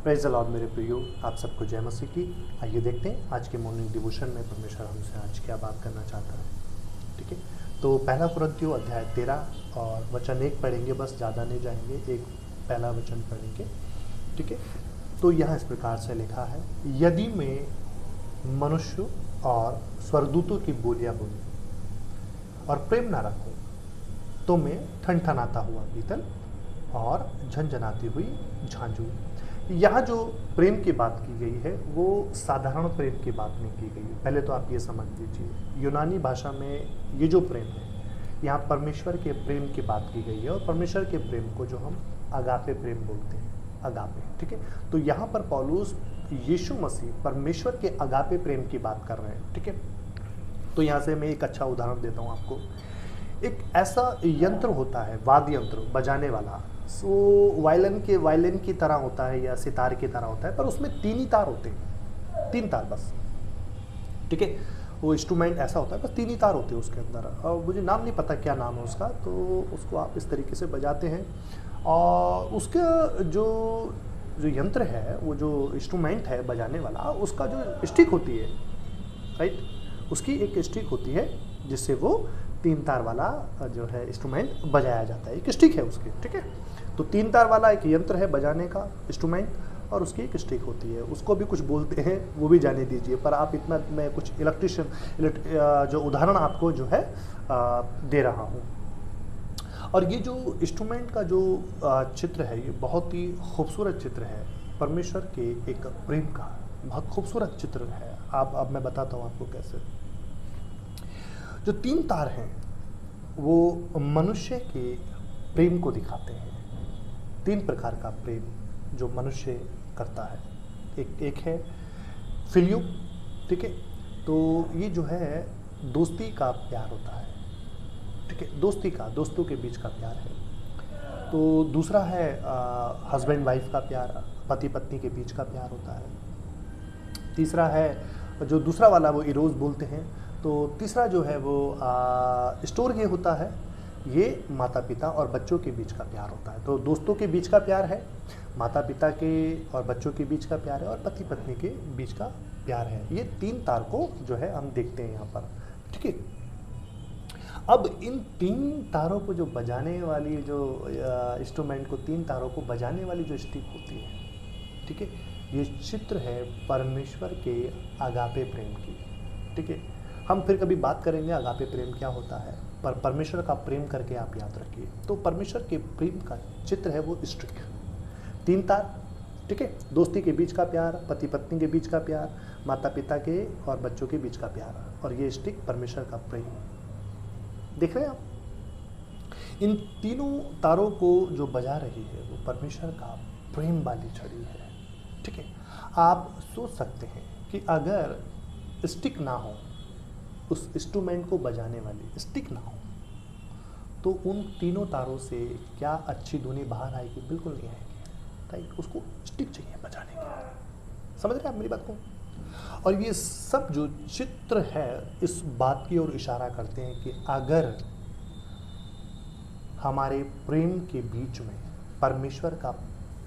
Praise the Lord मेरे प्रियो, आप सबको जय मसीह की। आइए देखते हैं आज के मॉर्निंग डिवोशन में परमेश्वर हमसे आज क्या बात करना चाहता है। ठीक है, तो पहला कुरिन्थियों अध्याय 13 और वचन 1 पढ़ेंगे, बस ज़्यादा नहीं जाएंगे, एक पहला वचन पढ़ेंगे। ठीक है, तो यहाँ इस प्रकार से लिखा है, यदि मैं मनुष्य और स्वर्गदूतों की बोलियाँ बोलूँ और प्रेम ना रखूँ तो मैं ठनठनाता हुआ पीतल और झनझनाती हुई झांझू। यहाँ जो प्रेम की बात की गई है वो साधारण प्रेम की बात नहीं की गई है। पहले तो आप ये समझ लीजिए, यूनानी भाषा में ये जो प्रेम है, यहाँ परमेश्वर के प्रेम की बात की गई है और परमेश्वर के प्रेम को जो हम अगापे प्रेम बोलते हैं, अगापे। ठीक है, तो यहाँ पर पौलुस यीशु मसीह परमेश्वर के अगापे प्रेम की बात कर रहे हैं। ठीक है, तो यहाँ से मैं एक अच्छा उदाहरण देता हूँ आपको। एक ऐसा यंत्र होता है, वाद्य यंत्र बजाने वाला, सो वायलिन की तरह होता है या सितार की तरह होता है, पर उसमें 3 ही तार होते हैं, 3 तार बस। ठीक है, वो इंस्ट्रूमेंट ऐसा होता है, बस 3 ही तार होते हैं उसके अंदर। और मुझे नाम नहीं पता क्या नाम है उसका, तो उसको आप इस तरीके से बजाते हैं और उसका जो यंत्र है, वो जो इंस्ट्रूमेंट है बजाने वाला, उसका जो स्टिक होती है, राइट, उसकी एक स्टिक होती है जिससे वो 3 तार वाला जो है इंस्ट्रूमेंट बजाया जाता है। एक स्टिक है उसकी। ठीक है, तो 3 तार वाला एक यंत्र है बजाने का इंस्ट्रूमेंट और उसकी एक स्टिक होती है, उसको भी कुछ बोलते हैं, वो भी जाने दीजिए। पर आप इतना, मैं कुछ जो उदाहरण आपको जो है दे रहा हूँ। और ये जो इंस्ट्रूमेंट का जो चित्र है, ये बहुत ही खूबसूरत चित्र है परमेश्वर के एक प्रेम का, बहुत खूबसूरत चित्र है। अब मैं बताता हूँ आपको कैसे। जो 3 तार हैं वो मनुष्य के प्रेम को दिखाते हैं। 3 प्रकार का प्रेम जो मनुष्य करता है। एक है फिलियो। ठीक है, तो ये जो है दोस्ती का प्यार होता है। ठीक है, दोस्तों के बीच का प्यार है। तो दूसरा है हस्बैंड वाइफ का प्यार, पति पत्नी के बीच का प्यार होता है। तीसरा है जो दूसरा वाला वो इरोज बोलते हैं। तो तीसरा जो है वो स्टोर ये होता है, ये माता पिता और बच्चों के बीच का प्यार होता है। तो दोस्तों के बीच का प्यार है, माता पिता के और बच्चों के बीच का प्यार है, और पति पत्नी के बीच का प्यार है। ये 3 तार को जो है हम देखते हैं यहाँ पर। ठीक है, अब इन 3 तारों को जो बजाने वाली, जो इंस्ट्रूमेंट को 3 तारों को बजाने वाली जो स्टिक होती है, ठीक है, ये चित्र है परमेश्वर के अगापे प्रेम की। ठीक है, हम फिर कभी बात करेंगे अगापे प्रेम क्या होता है, पर परमेश्वर का प्रेम करके आप याद रखिए। तो परमेश्वर के प्रेम का चित्र है वो स्टिक, 3 तार। ठीक है, दोस्ती के बीच का प्यार, पति पत्नी के बीच का प्यार, माता पिता के और बच्चों के बीच का प्यार, और ये स्टिक परमेश्वर का प्रेम। देख रहे हैं आप, इन तीनों तारों को जो बजा रही है वो परमेश्वर का प्रेम वाली छड़ी है। ठीक है, आप सोच सकते हैं कि अगर स्टिक ना हो, उस इंस्ट्रूमेंट को बजाने वाली स्टिक ना हो, तो उन तीनों तारों से क्या अच्छी धुनी बाहर आएगी? बिल्कुल नहीं आएगी। राइट, उसको स्टिक चाहिए बजाने के। समझ रहे हैं आप मेरी बात को? और ये सब जो चित्र है इस बात की ओर इशारा करते हैं कि अगर हमारे प्रेम के बीच में परमेश्वर का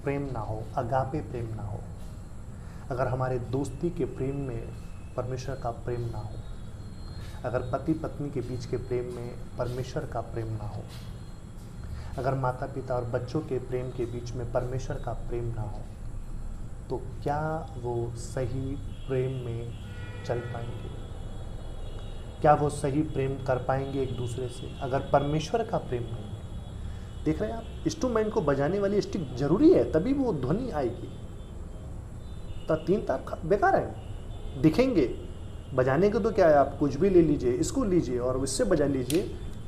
प्रेम ना हो, अगापे प्रेम ना हो, अगर हमारे दोस्ती के प्रेम में परमेश्वर का प्रेम ना हो, अगर पति पत्नी के बीच के प्रेम में परमेश्वर का प्रेम ना हो, अगर माता पिता और बच्चों के प्रेम के बीच में परमेश्वर का प्रेम ना हो, तो क्या वो सही प्रेम में चल पाएंगे? क्या वो सही प्रेम कर पाएंगे एक दूसरे से अगर परमेश्वर का प्रेम नहीं है? देख रहे हैं आप, इंस्ट्रूमेंट को बजाने वाली स्टिक जरूरी है, तभी वो ध्वनि आएगी। तो 3 तार बेकार है, दिखेंगे। बजाने को तो क्या है, आप कुछ भी ले लीजिए, इसको लीजिए और इससे बजा लीजिए,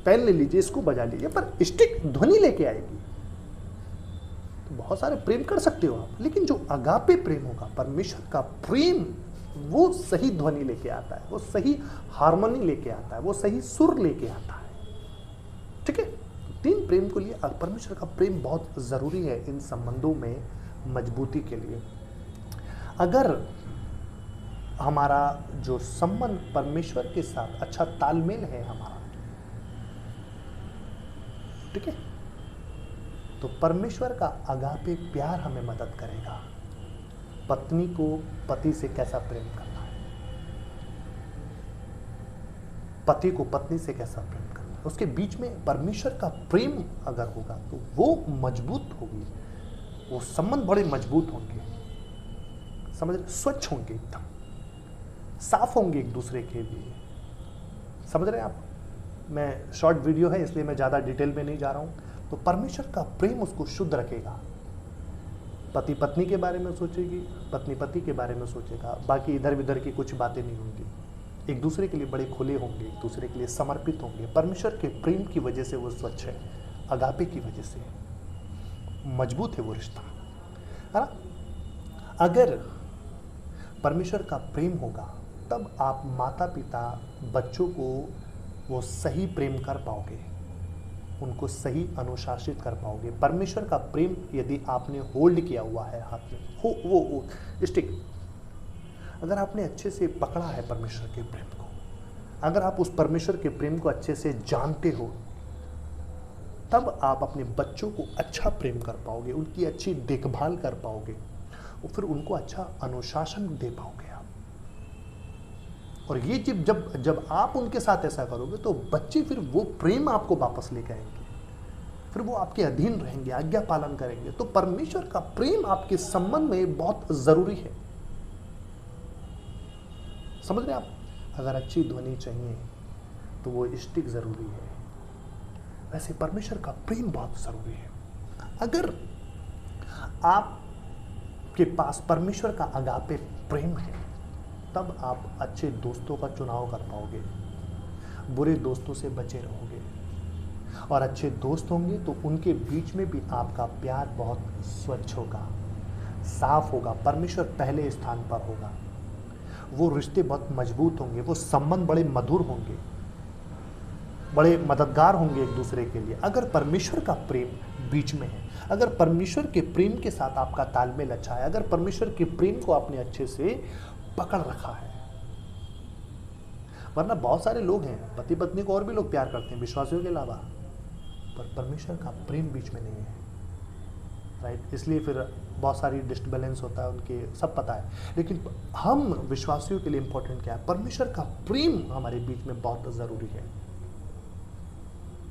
पेन ले लीजिए, इसको बजा लीजिए, पर स्टिक ध्वनि लेके आएगी। तो बहुत सारे प्रेम कर सकते हो आप, लेकिन जो अगापे प्रेम होगा, परमेश्वर का प्रेम, वो सही ध्वनि लेके आता है, वो सही हार्मोनी लेके आता है, वो सही सुर लेके आता है। ठीक है, 3 प्रेम के लिए परमेश्वर का प्रेम बहुत जरूरी है इन संबंधों में मजबूती के लिए। अगर हमारा जो संबंध परमेश्वर के साथ अच्छा तालमेल है हमारा, ठीक है, तो परमेश्वर का अगापे प्यार हमें मदद करेगा। पत्नी को पति से कैसा प्रेम करना है, पति को पत्नी से कैसा प्रेम करना है, उसके बीच में परमेश्वर का प्रेम अगर होगा तो वो मजबूत होगी, वो संबंध बड़े मजबूत होंगे, समझ रहे, स्वच्छ होंगे, एकदम साफ होंगे एक दूसरे के लिए। समझ रहे हैं आप? मैं शॉर्ट वीडियो है इसलिए मैं ज़्यादा डिटेल में नहीं जा रहा हूँ। तो परमेश्वर का प्रेम उसको शुद्ध रखेगा। पति पत्नी के बारे में सोचेगी, पत्नी पति के बारे में सोचेगा, बाकी इधर उधर की कुछ बातें नहीं होंगी। एक दूसरे के लिए बड़े खुले होंगे, एक दूसरे के लिए समर्पित होंगे। परमेश्वर के प्रेम की वजह से वो स्वच्छ है, अगापे की वजह से मजबूत है वो रिश्ता, है ना। अगर परमेश्वर का प्रेम होगा तब आप माता पिता बच्चों को वो सही प्रेम कर पाओगे, उनको सही अनुशासित कर पाओगे। परमेश्वर का प्रेम यदि आपने होल्ड किया हुआ है हाथ में, हो वो स्टिक, अगर आपने अच्छे से पकड़ा है परमेश्वर के प्रेम को, अगर आप उस परमेश्वर के प्रेम को अच्छे से जानते हो, तब आप अपने बच्चों को अच्छा प्रेम कर पाओगे, उनकी अच्छी देखभाल कर पाओगे और फिर उनको अच्छा अनुशासन दे पाओगे आप। और ये जब आप उनके साथ ऐसा करोगे तो बच्चे फिर वो प्रेम आपको वापस लेकर आएंगे, फिर वो आपके अधीन रहेंगे, आज्ञा पालन करेंगे। तो परमेश्वर का प्रेम आपके संबंध में बहुत जरूरी है। समझ रहे आप? अगर अच्छी ध्वनि चाहिए तो वो स्टिक जरूरी है, वैसे परमेश्वर का प्रेम बहुत जरूरी है। अगर आपके पास परमेश्वर का अगापे प्रेम है तब आप अच्छे दोस्तों का चुनाव कर पाओगे, बुरे दोस्तों से बचे रहोगे। और अच्छे दोस्त होंगे तो उनके बीच में भी आपका प्यार बहुत स्वच्छ होगा, साफ होगा, परमेश्वर पहले स्थान पर होगा। वो रिश्ते बहुत मजबूत होंगे, वो संबंध बड़े मधुर होंगे, बड़े मददगार होंगे एक दूसरे के लिए। अगर परमेश्वर का प्रेम बीच में है, अगर परमेश्वर के प्रेम के साथ आपका तालमेल अच्छा है, अगर परमेश्वर के प्रेम को आपने अच्छे से पकड़ रखा है। वरना बहुत सारे लोग हैं, पति पत्नी को और भी लोग प्यार करते हैं विश्वासियों के अलावा, पर परमेश्वर का प्रेम बीच में नहीं है, राइट। इसलिए फिर बहुत सारी डिस्टर्बेंस होता है उनके, सब पता है। लेकिन हम विश्वासियों के लिए इंपॉर्टेंट क्या है? परमेश्वर का प्रेम हमारे बीच में बहुत जरूरी है।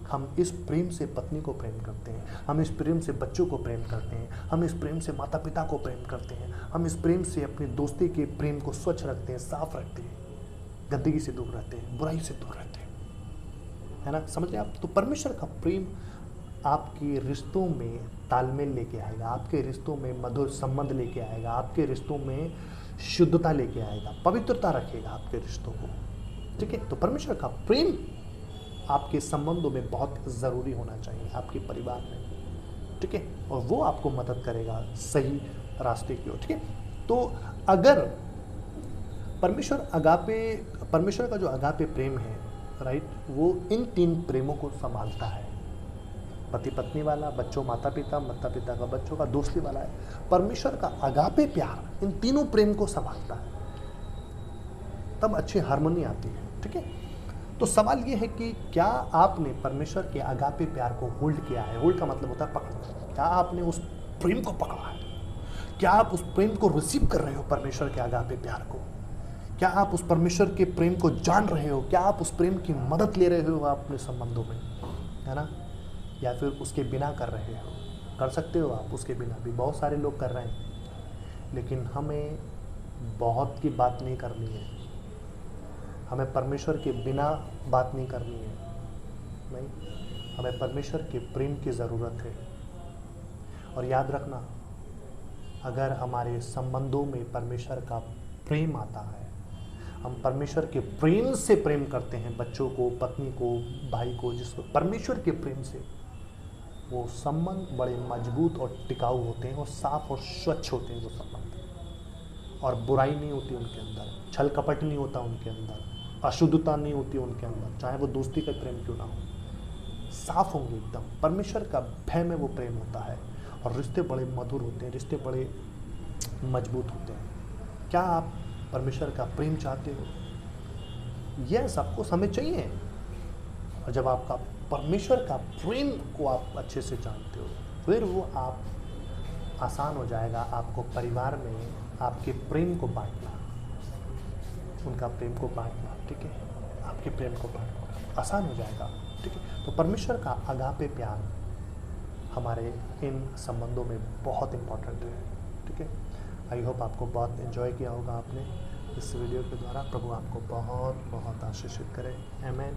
हम इस प्रेम से पत्नी को प्रेम करते हैं, हम इस प्रेम से बच्चों को प्रेम करते हैं, हम इस प्रेम से माता पिता को प्रेम करते हैं, हम इस प्रेम से अपनी दोस्ती के प्रेम को स्वच्छ रखते हैं, साफ रखते हैं, गंदगी से दूर रहते हैं, बुराई से दूर रहते हैं, है ना। समझ रहे आप? तो परमेश्वर का प्रेम आपके रिश्तों में तालमेल लेके आएगा, आपके रिश्तों में मधुर संबंध लेके आएगा, आपके रिश्तों में शुद्धता लेके आएगा, पवित्रता रखेगा आपके रिश्तों को, ठीक है। तो परमेश्वर का प्रेम आपके संबंधों में बहुत ज़रूरी होना चाहिए, आपके परिवार में, ठीक है। और वो आपको मदद करेगा सही रास्ते की ओर, ठीक है। तो अगर परमेश्वर का जो अगापे प्रेम है, राइट, वो इन तीन प्रेमों को संभालता है। पति पत्नी वाला, बच्चों माता पिता का बच्चों का, दोस्ती वाला है। परमेश्वर का अगापे प्यार इन तीनों प्रेम को संभालता है, तब अच्छी हार्मनी आती है, ठीक है। तो सवाल ये है कि क्या आपने परमेश्वर के अगापे प्यार को होल्ड किया है? होल्ड का मतलब होता है पकड़ना। क्या आपने उस प्रेम को पकड़ा है? क्या आप उस प्रेम को रिसीव कर रहे हो, परमेश्वर के अगापे प्यार को? क्या आप उस परमेश्वर के प्रेम को जान रहे हो? क्या आप उस प्रेम की मदद ले रहे हो अपने संबंधों में, है ना? या फिर उसके बिना कर रहे हो? कर सकते हो आप उसके बिना भी, बहुत सारे लोग कर रहे हैं। लेकिन हमें बहुत की बात नहीं करनी है, हमें परमेश्वर के बिना बात नहीं करनी है, नहीं, हमें परमेश्वर के प्रेम की ज़रूरत है। और याद रखना, अगर हमारे संबंधों में परमेश्वर का प्रेम आता है, हम परमेश्वर के प्रेम से प्रेम करते हैं, बच्चों को, पत्नी को, भाई को, जिसको परमेश्वर के प्रेम से, वो संबंध बड़े मजबूत और टिकाऊ होते हैं और साफ और स्वच्छ होते हैं वो संबंध। और बुराई नहीं होती उनके अंदर, छल कपट नहीं होता उनके अंदर, अशुद्धता नहीं होती उनके अंदर, चाहे वो दोस्ती का प्रेम क्यों ना हो। साफ होंगे एकदम, परमेश्वर का भय में वो प्रेम होता है और रिश्ते बड़े मधुर होते हैं, रिश्ते बड़े मजबूत होते हैं। क्या आप परमेश्वर का प्रेम चाहते हो? यह सबको समझ चाहिए। और जब आपका परमेश्वर का प्रेम को आप अच्छे से जानते हो, फिर वो आप आसान हो जाएगा आपको परिवार में आपके प्रेम को बांटना, उनका प्रेम को बांटना, ठीक है, आपके प्रेम को बांटना आसान हो जाएगा, ठीक है। तो परमेश्वर का अगापे प्यार हमारे इन संबंधों में बहुत इम्पोर्टेंट है, ठीक है। आई होप आपको बहुत एंजॉय किया होगा आपने इस वीडियो के द्वारा। प्रभु आपको बहुत बहुत आशीषित करे। आमीन।